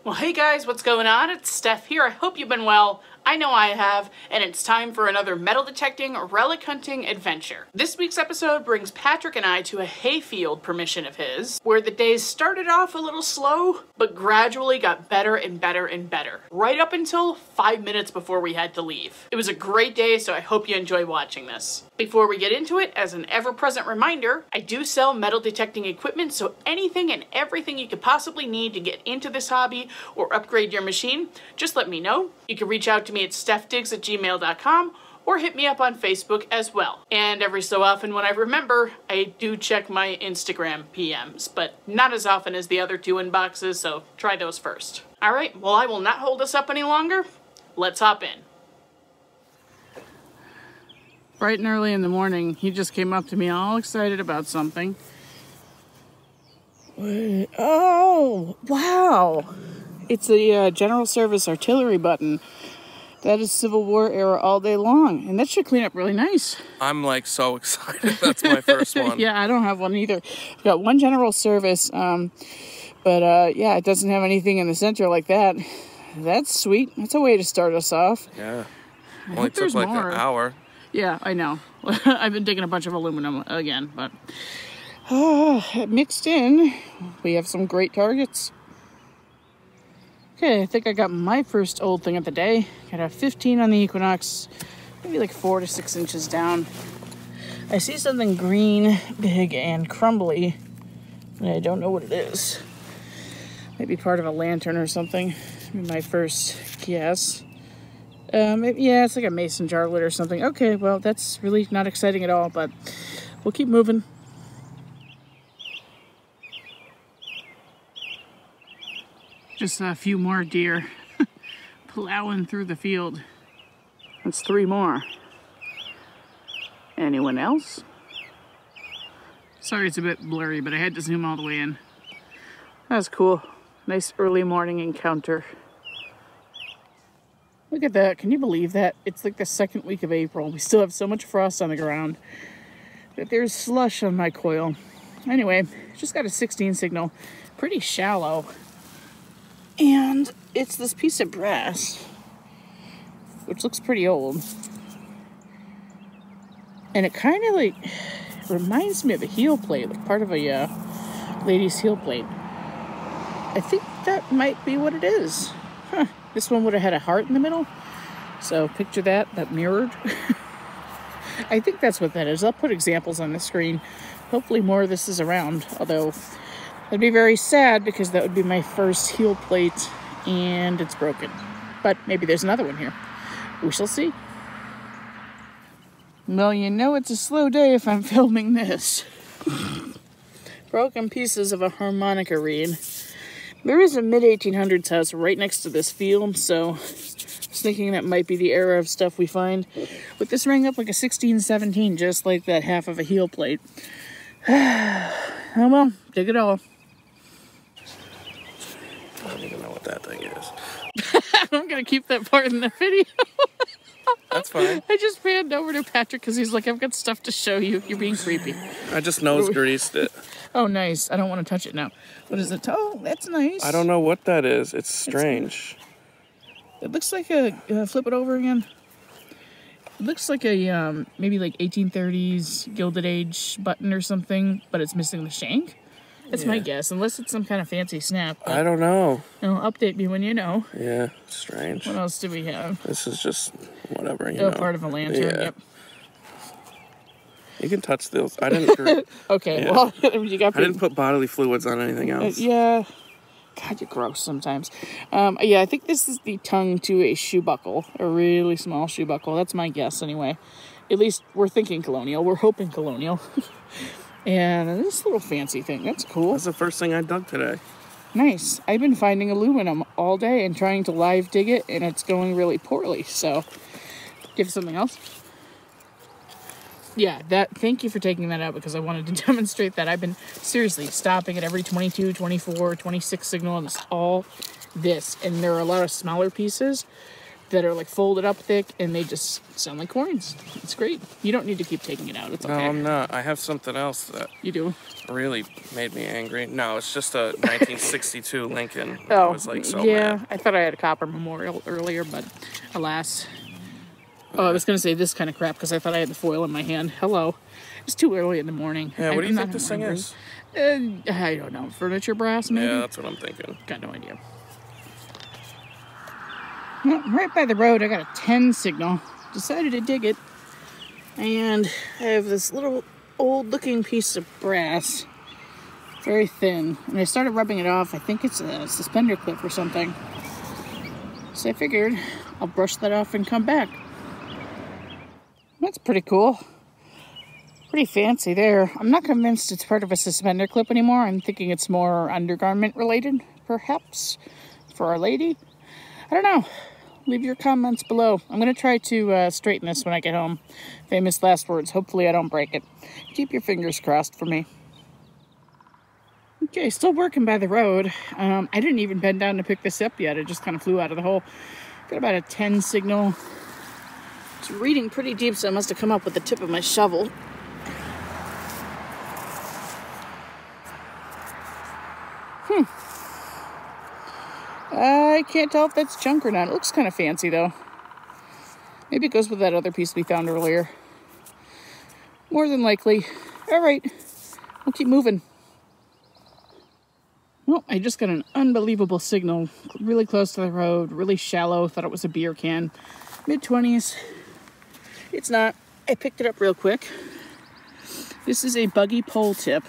Well, hey guys, what's going on? It's Steph here. I hope you've been well. I know I have, and it's time for another metal detecting, relic hunting adventure. This week's episode brings Patrick and I to a hayfield permission of his, where the days started off a little slow, but gradually got better and better and better, right up until 5 minutes before we had to leave. It was a great day, so I hope you enjoy watching this. Before we get into it, as an ever-present reminder, I do sell metal detecting equipment, so anything and everything you could possibly need to get into this hobby or upgrade your machine, just let me know. You can reach out to me at stefdigs@gmail.com or hit me up on Facebook as well. And every so often when I remember, I do check my Instagram PMs, but not as often as the other two inboxes, so try those first. Alright, well I will not hold us up any longer. Let's hop in. Bright and early in the morning, he just came up to me all excited about something. Oh, wow! It's a general service artillery button. That is Civil War era all day long, and that should clean up really nice. I'm like so excited. That's my first one. Yeah, I don't have one either. I've got one general service, but yeah, it doesn't have anything in the center like that. That's sweet. That's a way to start us off. Yeah. Only took like an hour. Yeah, I know. I've been digging a bunch of aluminum again, but mixed in, we have some great targets. Okay, I think I got my first old thing of the day. Got a 15 on the Equinox, maybe like 4 to 6 inches down. I see something green, big, and crumbly, and I don't know what it is. Maybe part of a lantern or something. Maybe my first guess. Maybe, yeah, it's like a mason jar lid or something. Okay, well, that's really not exciting at all, but we'll keep moving. Just a few more deer plowing through the field. That's 3 more. Anyone else? Sorry it's a bit blurry, but I had to zoom all the way in. That's cool. Nice early morning encounter. Look at that. Can you believe that? It's like the second week of April. We still have so much frost on the ground that there's slush on my coil. Anyway, just got a 16 signal. Pretty shallow. And it's this piece of brass, which looks pretty old. And it kind of like reminds me of a heel plate, like part of a lady's heel plate. I think that might be what it is. Huh. This one would have had a heart in the middle. So picture that mirrored. I think that's what that is. I'll put examples on the screen. Hopefully more of this is around, although that'd be very sad because that would be my first heel plate and it's broken. But maybe there's another one here. We shall see. Well, you know it's a slow day if I'm filming this. Broken pieces of a harmonica reed. There is a mid-1800s house right next to this field, so I was thinking that might be the era of stuff we find. But this rang up like a 1617, just like that half of a heel plate. Oh well, dig it all. I don't even know what that thing is. I'm going to keep that part in the video. That's fine. I just panned over to Patrick because he's like, I've got stuff to show you. You're being creepy. I just nose greased it. Oh, nice. I don't want to touch it now. What is it? Oh, that's nice. I don't know what that is. It's strange. It looks like a, flip it over again. It looks like a, maybe like 1830s Gilded Age button or something, but it's missing the shank. That's my guess, unless it's some kind of fancy snap. I don't know. Update me when you know. Yeah, strange. What else do we have? This is just whatever, you know. Part of a lantern, yep. You can touch those. I didn't. Okay, well, you got. I didn't put bodily fluids on anything else. Yeah. God, you're gross sometimes. Yeah, I think this is the tongue to a shoe buckle, a really small shoe buckle. That's my guess, anyway. At least we're thinking colonial. We're hoping colonial. And this little fancy thing, that's cool. That's the first thing I dug today. Nice. I've been finding aluminum all day and trying to live dig it, and it's going really poorly. So, give something else. Yeah, thank you for taking that out because I wanted to demonstrate that. I've been seriously stopping at every 22, 24, 26 signal, and it's all this. And there are a lot of smaller pieces that are like folded up thick, and they just sound like coins. It's great. You don't need to keep taking it out. It's okay. No, I'm not. I have something else that You do? really made me angry. No, it's just a 1962 Lincoln. Oh, I was like so yeah. mad. I thought I had a copper memorial earlier, but alas. Oh, I was going to say this kind of crap because I thought I had the foil in my hand. Hello. It's too early in the morning. Yeah, what do you think this thing is? I don't know. Furniture brass, maybe? Yeah, that's what I'm thinking. Got no idea. Well, right by the road, I got a 10 signal. Decided to dig it. And I have this little old-looking piece of brass. Very thin. And I started rubbing it off. I think it's a suspender clip or something. So I figured I'll brush that off and come back. That's pretty cool. Pretty fancy there. I'm not convinced it's part of a suspender clip anymore. I'm thinking it's more undergarment related, perhaps, for Our Lady. I don't know. Leave your comments below. I'm going to try to straighten this when I get home. Famous last words. Hopefully I don't break it. Keep your fingers crossed for me. Okay, still working by the road. I didn't even bend down to pick this up yet. It just kind of flew out of the hole. Got about a 10 signal. It's reading pretty deep, so I must have come up with the tip of my shovel. I can't tell if that's junk or not. It looks kind of fancy, though. Maybe it goes with that other piece we found earlier. More than likely. All right, we'll keep moving. Well, I just got an unbelievable signal. Really close to the road, really shallow. Thought it was a beer can. Mid-20s. It's not. I picked it up real quick. This is a buggy pole tip.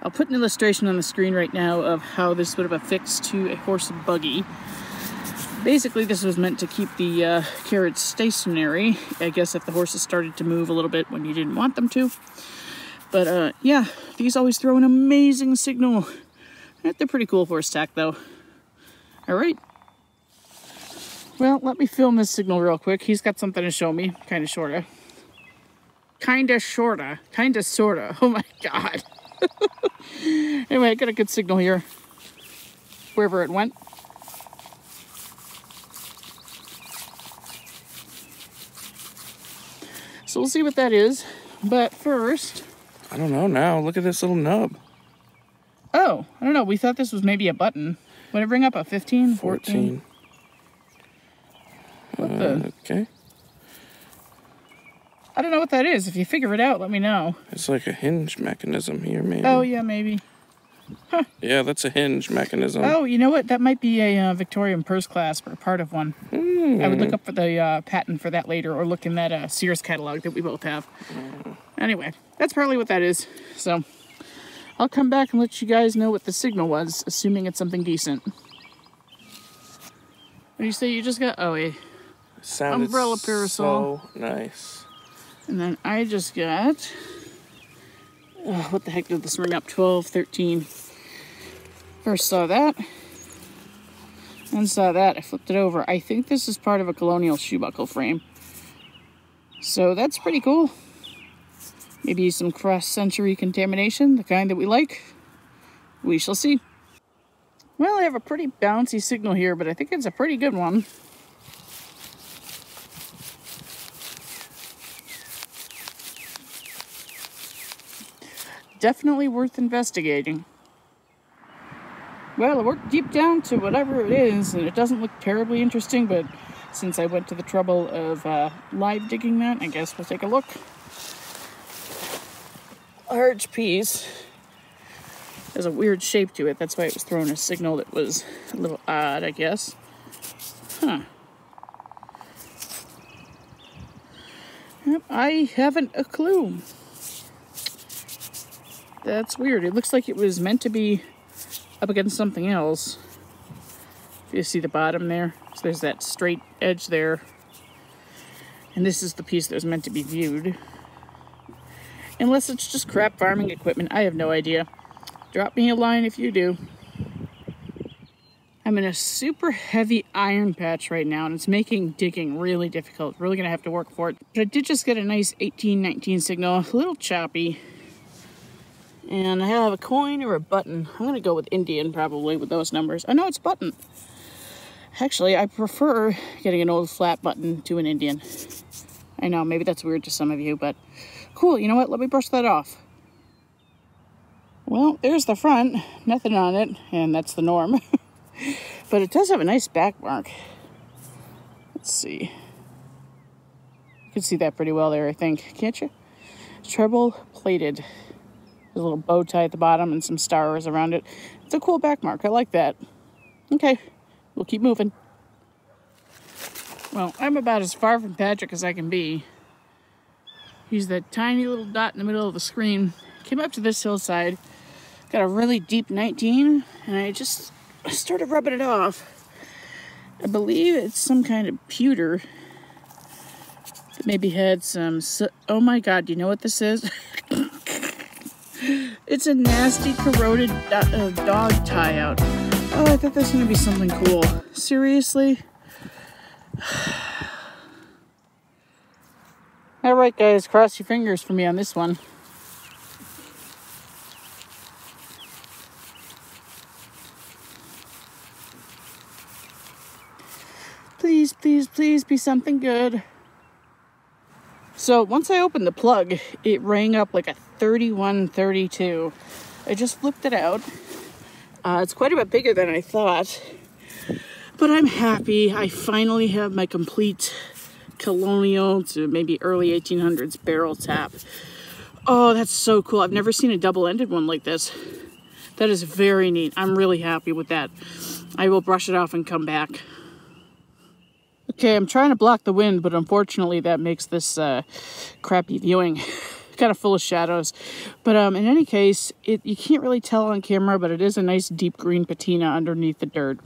I'll put an illustration on the screen right now of how this would have affixed to a horse buggy. Basically, this was meant to keep the carriage stationary, I guess, if the horses started to move a little bit when you didn't want them to. But, yeah, these always throw an amazing signal. They're pretty cool horse tack, though. All right. Well, let me film this signal real quick. He's got something to show me. Kind of, sorta. Kinda, sorta. Kinda, sorta. Oh, my God. Anyway, I got a good signal here. Wherever it went. So we'll see what that is. But first... I don't know now. Look at this little nub. Oh, I don't know. We thought this was maybe a button. Would it bring up a 15? 14? What the? Okay. I don't know what that is. If you figure it out, let me know. It's like a hinge mechanism here, maybe. Oh, yeah, maybe. Huh. Yeah, that's a hinge mechanism. Oh, you know what? That might be a Victorian purse clasp or part of one. I would look up for the patent for that later or look in that Sears catalog that we both have. Anyway, that's probably what that is. So I'll come back and let you guys know what the signal was, assuming it's something decent. What do you say you just got? Oh, a umbrella parasol. So nice. And then I just got, what the heck did this ring up? 12, 13. First saw that. Then saw that. I flipped it over. I think this is part of a Colonial shoe buckle frame. So that's pretty cool. Maybe some cross-century contamination, the kind that we like. We shall see. Well, I have a pretty bouncy signal here, but I think it's a pretty good one. Definitely worth investigating. Well, I worked deep down to whatever it is, and it doesn't look terribly interesting, but since I went to the trouble of live digging that, I guess we'll take a look. Large piece. There's a weird shape to it. That's why it was throwing a signal that was a little odd, I guess. Huh. Yep, I haven't a clue. That's weird. It looks like it was meant to be up against something else. If you see the bottom there, so there's that straight edge there. And this is the piece that was meant to be viewed. Unless it's just crap farming equipment, I have no idea. Drop me a line if you do. I'm in a super heavy iron patch right now, and it's making digging really difficult. Really gonna have to work for it. But I did just get a nice 1819 signal, a little choppy. And I have a coin or a button. I'm gonna go with Indian probably with those numbers. I know it's button. Actually, I prefer getting an old flat button to an Indian. I know, maybe that's weird to some of you, but cool. You know what? Let me brush that off. Well, there's the front. Nothing on it, and that's the norm. But it does have a nice back mark. Let's see. You can see that pretty well there, I think. Can't you? Treble plated. There's a little bow tie at the bottom and some stars around it. It's a cool back mark. I like that. Okay, we'll keep moving. Well, I'm about as far from Patrick as I can be. He's that tiny little dot in the middle of the screen. Came up to this hillside. Got a really deep 19, and I just started rubbing it off. I believe it's some kind of pewter that maybe had some... oh my god, do you know what this is? It's a nasty corroded dog tie out. Oh, I thought this was going to be something cool. Seriously? Alright guys, cross your fingers for me on this one. Please, please, please be something good. So once I opened the plug, it rang up like a 3132. I just flipped it out. It's quite a bit bigger than I thought. But I'm happy. I finally have my complete colonial to maybe early 1800s barrel tap. Oh, that's so cool. I've never seen a double-ended one like this. That is very neat. I'm really happy with that. I will brush it off and come back. Okay, I'm trying to block the wind, but unfortunately that makes this crappy viewing. Kind of full of shadows. But in any case, you can't really tell on camera, but it is a nice deep green patina underneath the dirt.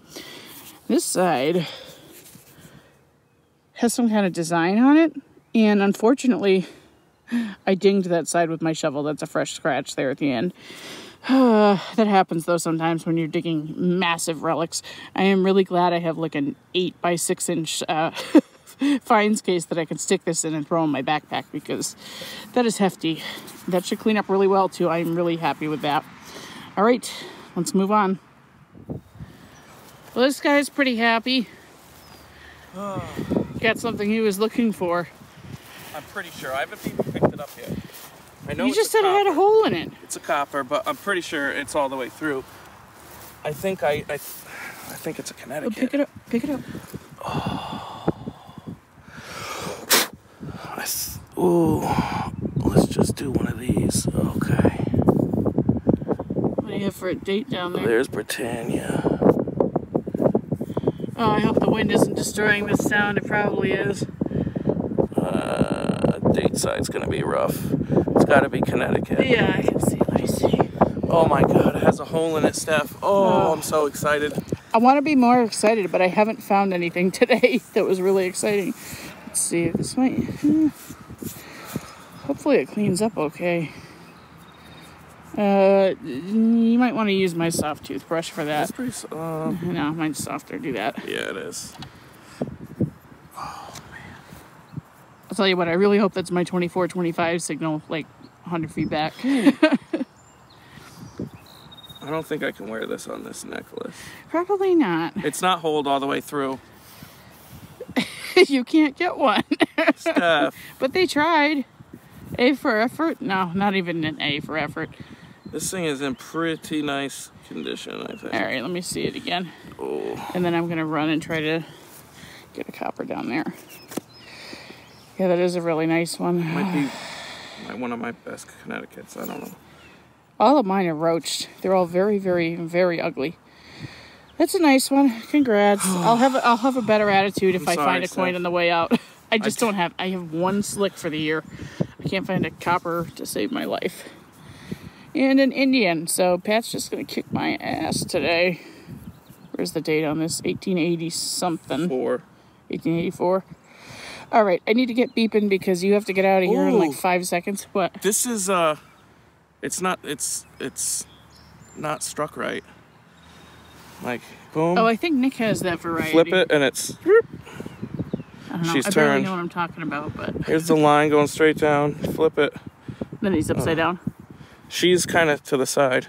This side has some kind of design on it, and unfortunately, I dinged that side with my shovel. That's a fresh scratch there at the end. That happens though sometimes when you're digging massive relics. I am really glad I have like an 8 by 6 inch fines case that I can stick this in and throw in my backpack, because that is hefty. That should clean up really well too. I'm really happy with that. All right, let's move on. Well, this guy's pretty happy. Got something he was looking for. I'm pretty sure. I haven't even picked it up yet. I know you just said it had a hole in it. It's a copper, but I'm pretty sure it's all the way through. I think I think it's a Connecticut. Oh, pick it up. Pick it up. Ooh, let's just do one of these. Okay. What do you have for a date down there? There's Britannia. Oh, I hope the wind isn't destroying this sound. It probably is. Date side's gonna be rough. It's gotta be Connecticut. Yeah, I can see. Let me see. Oh my god, it has a hole in it, Steph. Oh, I'm so excited. I want to be more excited, but I haven't found anything today that was really exciting. Let's see. This might... hopefully it cleans up okay. You might want to use my soft toothbrush for that. It's pretty... No, mine's softer. Do that. Yeah, it is. I'll tell you what, I really hope that's my 24-25 signal, like 100 feet back. I don't think I can wear this on this necklace. Probably not. It's not holed all the way through. You can't get one. Steph. But they tried. A for effort? No, not even an A for effort. This thing is in pretty nice condition, I think. All right, let me see it again. Oh. And then I'm going to run and try to get a copper down there. Yeah, that is a really nice one. Might be one of my best Connecticut's. I don't know. All of mine are roached. They're all very, very, very ugly. That's a nice one. Congrats. I'll have a better attitude if I find a coin on the way out. I just don't have... I have one slick for the year. I can't find a copper to save my life. And an Indian. So Pat's just going to kick my ass today. Where's the date on this? 1880 something. 1884. All right, I need to get beeping because you have to get out of here in like 5 seconds. What? This is it's not struck right. Like boom. Oh, I think Nick has that variety. Flip it and it's. I don't know. She's I barely know what I'm talking about, but. Here's the line going straight down. Flip it. Then he's upside down. She's kind of to the side.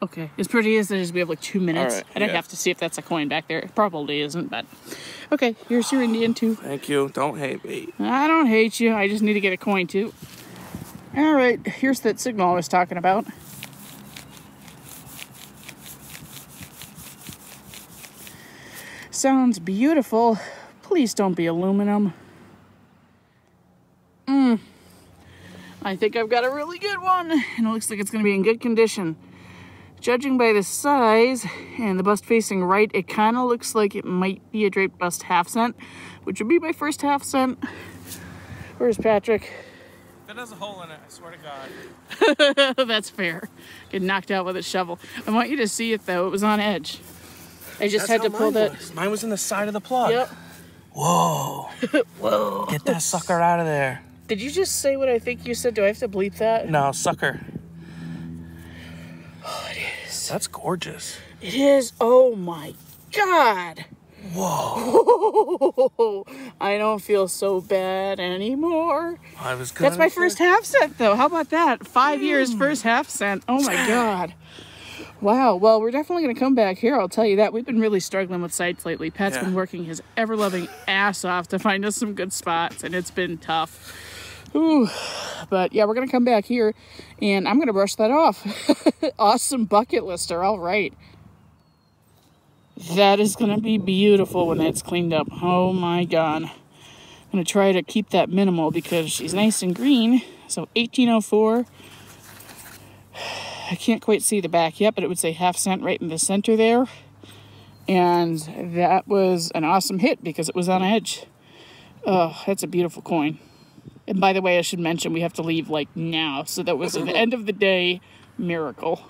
Okay, as pretty as it is, we have like 2 minutes. All right, and I have to see if that's a coin back there. It probably isn't, but okay, here's your Indian too. Thank you. Don't hate me. I don't hate you. I just need to get a coin too. All right, here's that signal I was talking about. Sounds beautiful. Please don't be aluminum. I think I've got a really good one, and it looks like it's going to be in good condition. Judging by the size and the bust facing right, it kind of looks like it might be a draped bust half cent, which would be my first half cent. Where's Patrick? That has a hole in it, I swear to God. That's fair. Get knocked out with a shovel. I want you to see it though. It was on edge. I just had to pull that. Mine was in the side of the plug. Yep. Whoa. Whoa. Get that sucker out of there. Did you just say what I think you said? Do I have to bleep that? No, sucker. Oh, it is. That's gorgeous. It is. Oh my God. Whoa. I don't feel so bad anymore. I was gonna That's my first half cent though. How about that? 5 years, first half cent. Oh my God. Wow. Well, we're definitely going to come back here. I'll tell you that. We've been really struggling with sites lately. Pat's been working his ever-loving ass off to find us some good spots, and it's been tough. Ooh. But yeah, we're going to come back here, and I'm going to brush that off. Awesome bucket lister. All right. That is going to be beautiful when that's cleaned up. Oh my God. I'm going to try to keep that minimal because she's nice and green. So 1804. I can't quite see the back yet, but it would say half cent right in the center there. And that was an awesome hit because it was on edge. Oh, that's a beautiful coin. And by the way, I should mention we have to leave like now. So that was an end of the day miracle.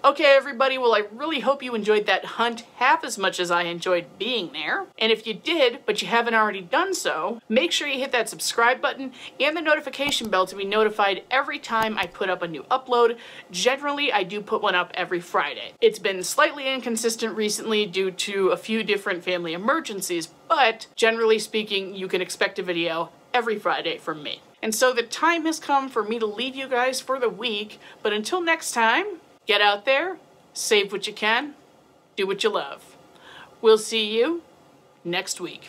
Okay, everybody, well, I really hope you enjoyed that hunt half as much as I enjoyed being there. And if you did, but you haven't already done so, make sure you hit that subscribe button and the notification bell to be notified every time I put up a new upload. Generally, I do put one up every Friday. It's been slightly inconsistent recently due to a few different family emergencies, but generally speaking, you can expect a video every Friday from me. And so the time has come for me to leave you guys for the week, but until next time, get out there, save what you can, do what you love. We'll see you next week.